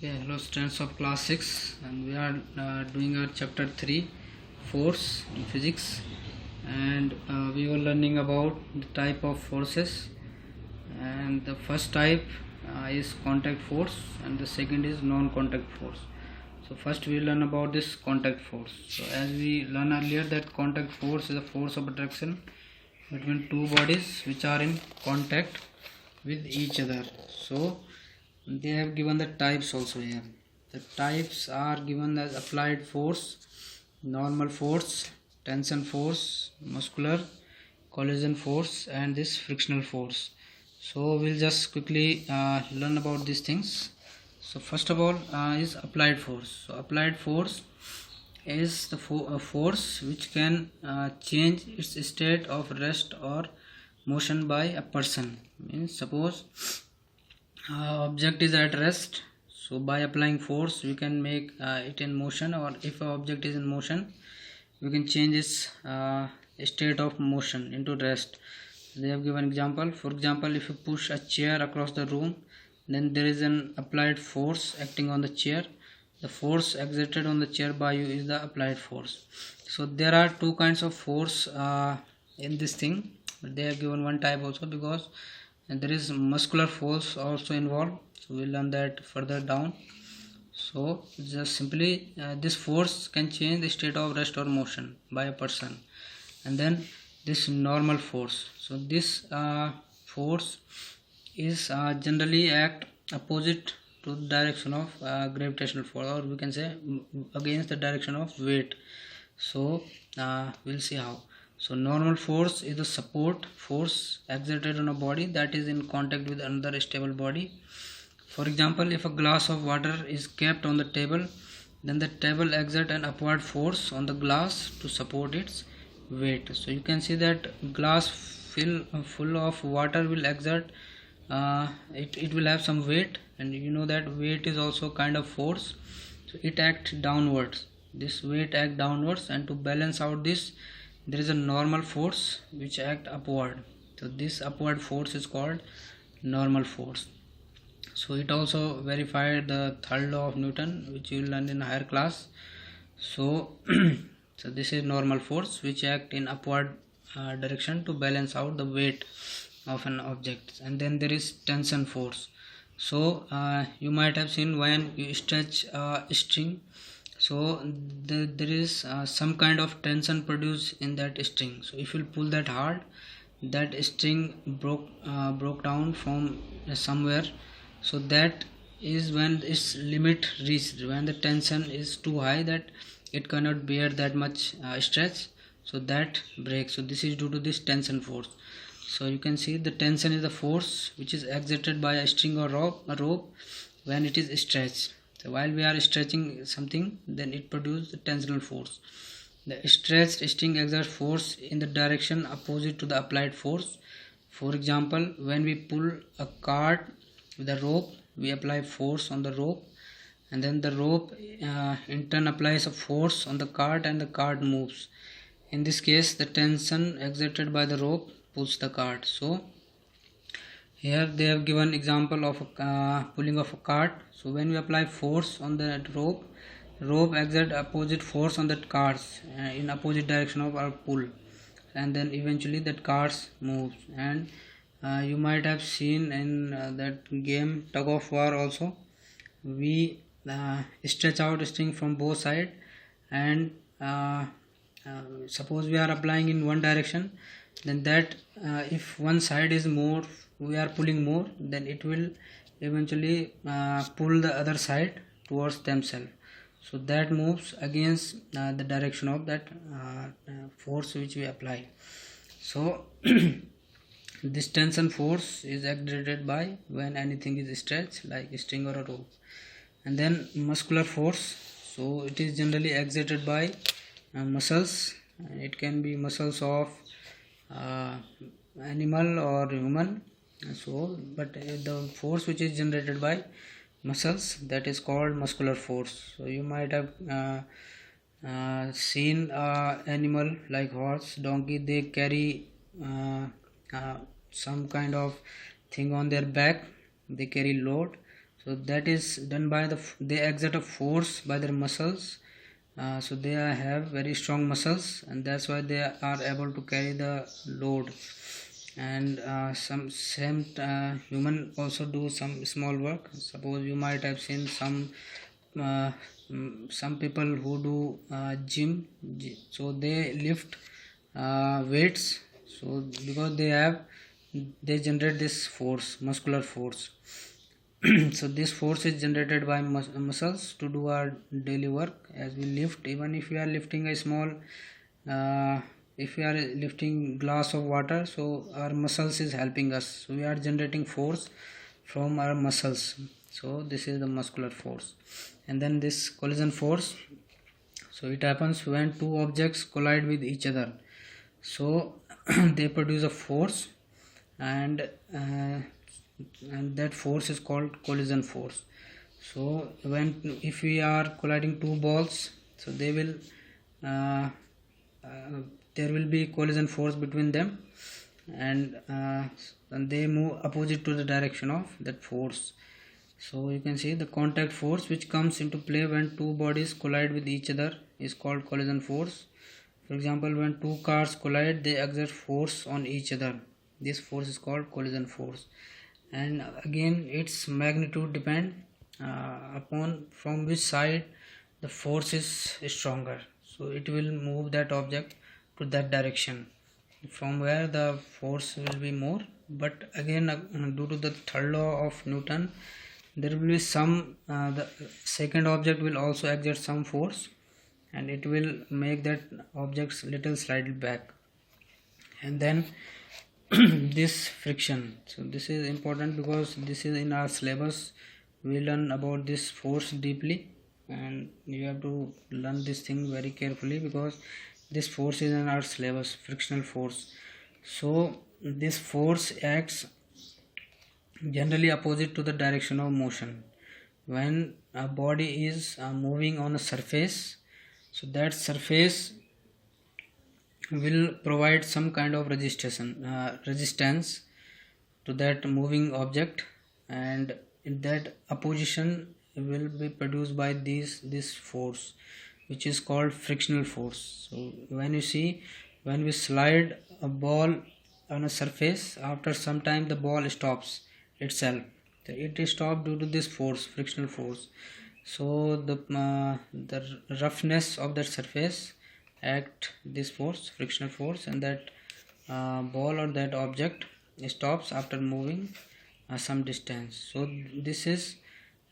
Okay, hello students of class 6, and we are doing our chapter 3 force in physics, and we were learning about the type of forces, and the first type is contact force and the second is non-contact force. So first we learn about this contact force. So as we learned earlier that contact force is a force of attraction between two bodies which are in contact with each other. So they have given the types also here. The types are given as applied force, normal force, tension force, muscular, collision force, and this frictional force. So we'll just quickly learn about these things. So first of all is applied force. So applied force is the force which can change its state of rest or motion by a person. Means suppose object is at rest, so by applying force we can make it in motion, or if a object is in motion we can change its state of motion into rest. They have given example. For example, if you push a chair across the room, then there is an applied force acting on the chair. The force exerted on the chair by you is the applied force. So there are two kinds of force in this thing, but they have given one type also, because there is muscular force also involved. So we'll learn that further down. So just simply this force can change the state of rest or motion by a person. And then this normal force. So this force is generally act opposite to the direction of gravitational force, or we can say against the direction of weight. So we'll see how. So normal force is the support force exerted on a body that is in contact with another stable body. For example, if a glass of water is kept on the table, then the table exerts an upward force on the glass to support its weight. So you can see that glass full of water will exert it will have some weight, and you know that weight is also kind of force. So it acts downwards. This weight acts downwards, and to balance out this, there is a normal force which act upward. So this upward force is called normal force. So it also verified the third law of Newton, which you will learn in higher class. So so this is normal force which act in upward direction to balance out the weight of an object. And then there is tension force. So you might have seen when you stretch a string, so there is some kind of tension produced in that string. So if you pull that hard, that string broke down from somewhere. So that is when its limit reached, when the tension is too high that it cannot bear that much stretch, so that breaks. So this is due to this tension force. So you can see the tension is the force which is exerted by a string or rope when it is stretched. So while we are stretching something, then it produces the tensional force. The stretched string exerts force in the direction opposite to the applied force. For example, when we pull a cart with a rope, we apply force on the rope, and then the rope in turn applies a force on the cart, and the cart moves. In this case, the tension exerted by the rope pulls the cart. So here they have given example of pulling of a cart. So when we apply force on the rope exert opposite force on that cars in opposite direction of our pull, and then eventually that cars moves. And you might have seen in that game tug of war also, we stretch out string from both sides, and suppose we are applying in one direction, then that if one side is more, we are pulling more, then it will eventually pull the other side towards themselves. So that moves against the direction of that force which we apply. So this tension force is exerted by when anything is stretched like a string or a rope. And then muscular force. So it is generally exerted by muscles. It can be muscles of animal or human. So but the force which is generated by muscles, that is called muscular force. So you might have seen animal like horse, donkey, they carry some kind of thing on their back, they carry load. So that is done by they exert a force by their muscles. So they have very strong muscles, and that's why they are able to carry the load. And some same human also do some small work. Suppose you might have seen uh, some people who do gym, so they lift weights. So because they generate this force, muscular force. So this force is generated by muscles to do our daily work as we lift. Even if we are lifting a small if we are lifting glass of water, so our muscles is helping us, so we are generating force from our muscles. So this is the muscular force. And then this collision force, so it happens when two objects collide with each other. So they produce a force, and that force is called collision force. So if we are colliding two balls, so they will there will be collision force between them, and they move opposite to the direction of that force. So you can see the contact force which comes into play when two bodies collide with each other is called collision force. For example, when two cars collide, they exert force on each other. This force is called collision force. And again, its magnitude depend upon from which side the force is stronger. So it will move that object to that direction from where the force will be more. But again, due to the third law of Newton, there will be some the second object will also exert some force, and it will make that object little slide back. And then this friction, so this is important because this is in our syllabus. We learn about this force deeply, and you have to learn this thing very carefully because this force is in our syllabus, frictional force. So this force acts generally opposite to the direction of motion. When a body is moving on a surface, so that surface will provide some kind of resistance to that moving object, and in that opposition will be produced by this force, which is called frictional force. So when you see, when we slide a ball on a surface, after some time the ball stops itself. It is stopped due to this force, frictional force. So the roughness of that surface act this force, frictional force, and that ball or that object stops after moving some distance. So this is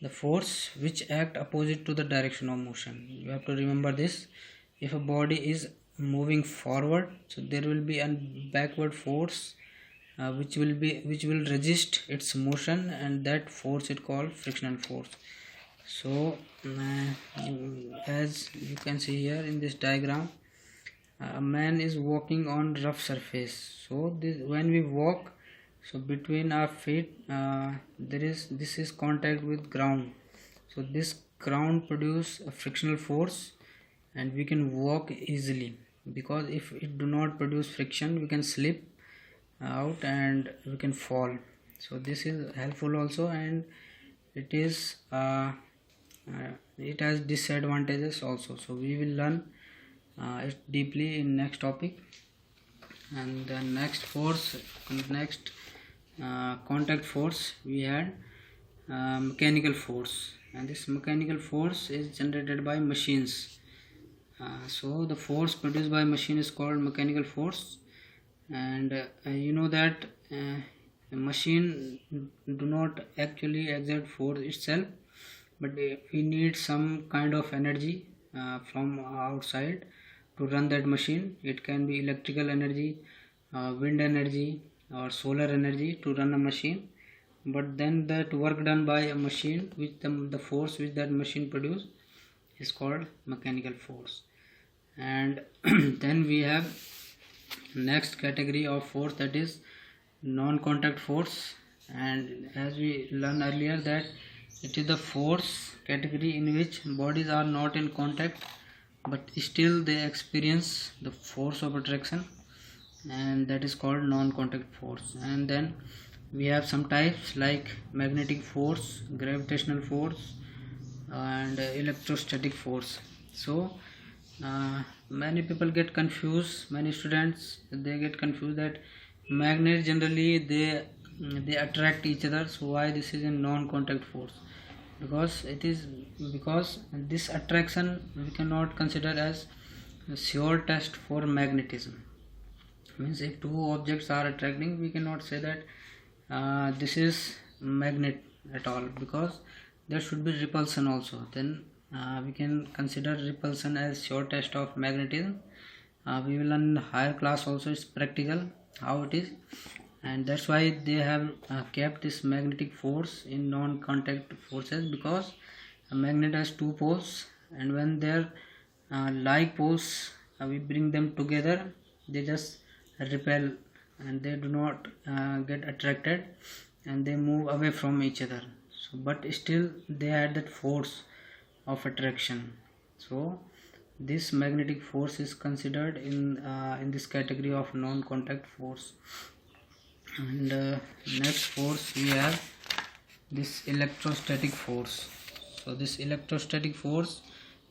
the force which act opposite to the direction of motion. You have to remember this. If a body is moving forward, so there will be a backward force which will resist its motion, and that force is called frictional force. So as you can see here in this diagram, a man is walking on rough surface. So when we walk, so between our feet this is contact with ground. So this ground produce a frictional force, and we can walk easily, because if it do not produce friction, we can slip out and we can fall. So this is helpful also, and it is it has disadvantages also. So we will learn it deeply in next topic. And the next force, next contact force, we had mechanical force, and this mechanical force is generated by machines. So the force produced by machine is called mechanical force. And you know that a machine do not actually exert force itself, but we need some kind of energy from outside to run that machine. It can be electrical energy, wind energy, or solar energy to run a machine. But then that work done by a machine, with the force which that machine produce, is called mechanical force. And then we have next category of force, that is non-contact force. And as we learned earlier, that it is the force category in which bodies are not in contact, but still they experience the force of attraction, and that is called non-contact force. And then we have some types like magnetic force, gravitational force, and electrostatic force. So many people get confused, many students they get confused that magnets generally they attract each other. So why this is a non-contact force? Because this attraction we cannot consider as a sure test for magnetism. Means if two objects are attracting, we cannot say that this is magnet at all, because there should be repulsion also. Then we can consider repulsion as sure test of magnetism. We will learn in higher class also, it's practical how it is, and that's why they have kept this magnetic force in non-contact forces, because a magnet has two poles, and when their like poles we bring them together, they just repel and they do not get attracted, and they move away from each other. So but still they had that force of attraction. So this magnetic force is considered in this category of non-contact force. And next force we have this electrostatic force. So this electrostatic force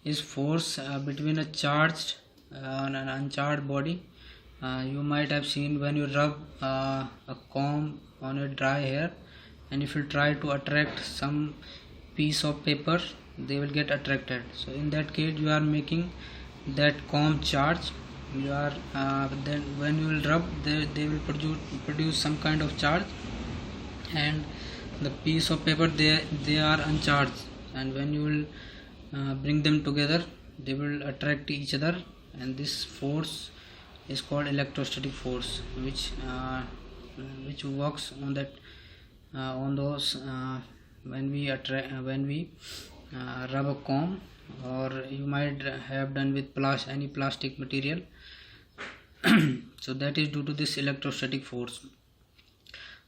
is force between a charged and an uncharged body. You might have seen when you rub a comb on your dry hair, and if you try to attract some piece of paper, they will get attracted. So in that case you are making that comb charge. You are then when you will rub, they will produce some kind of charge, and the piece of paper they are uncharged, and when you will bring them together, they will attract each other, and this force is called electrostatic force, which works on that on those when we rub a comb, or you might have done with any plastic material. So that is due to this electrostatic force.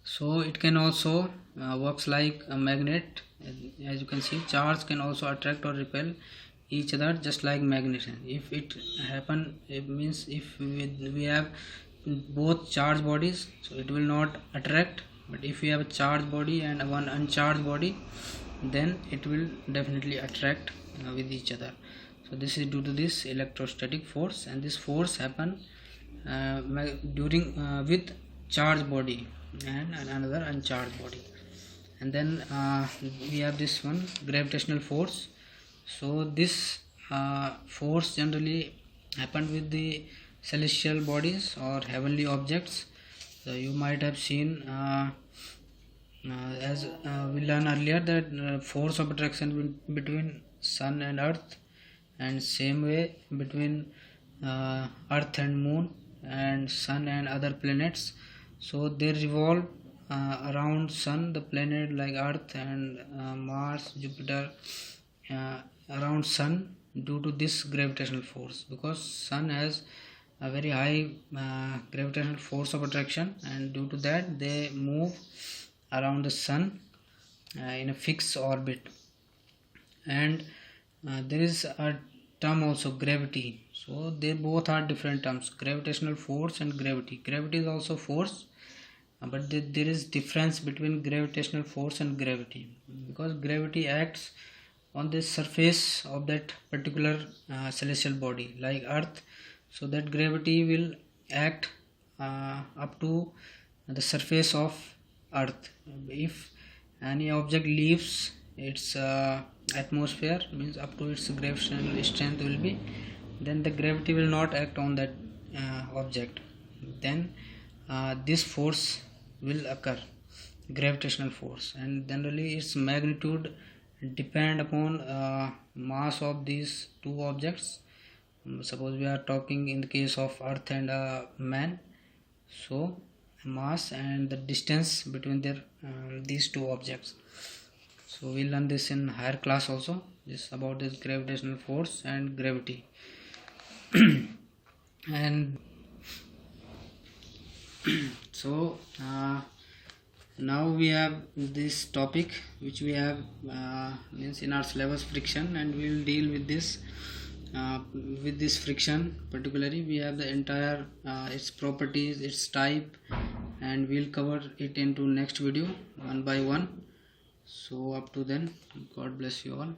So it can also works like a magnet. As you can see, charge can also attract or repel each other just like magnetism. If it happen, it means if we have both charged bodies, so it will not attract. But if we have a charged body and one uncharged body, then it will definitely attract with each other. So this is due to this electrostatic force, and this force happen during with charged body and another uncharged body. And then we have this one, gravitational force. So this force generally happen with the celestial bodies or heavenly objects. So you might have seen as we learned earlier that force of attraction between sun and earth, and same way between earth and moon, and sun and other planets. So they revolve around sun, the planet like earth and Mars, Jupiter, around sun, due to this gravitational force, because sun has a very high gravitational force of attraction, and due to that they move around the sun in a fixed orbit. And there is a term also, gravity. So they both are different terms, gravitational force and gravity. Gravity is also force, but there is difference between gravitational force and gravity, because gravity acts on the surface of that particular celestial body like earth. So that gravity will act up to the surface of earth. If any object leaves its atmosphere, means up to its gravitational strength will be, then the gravity will not act on that object. Then this force will occur, gravitational force, and generally its magnitude depend upon mass of these two objects. Suppose we are talking in the case of earth and man, so mass and the distance between their these two objects. So we'll learn this in higher class also, this about this gravitational force and gravity. And so now we have this topic which we have means in our syllabus, friction, and we will deal with this friction particularly. We have the entire its properties, its type, and we'll cover it into next video one by one. So up to then, God bless you all.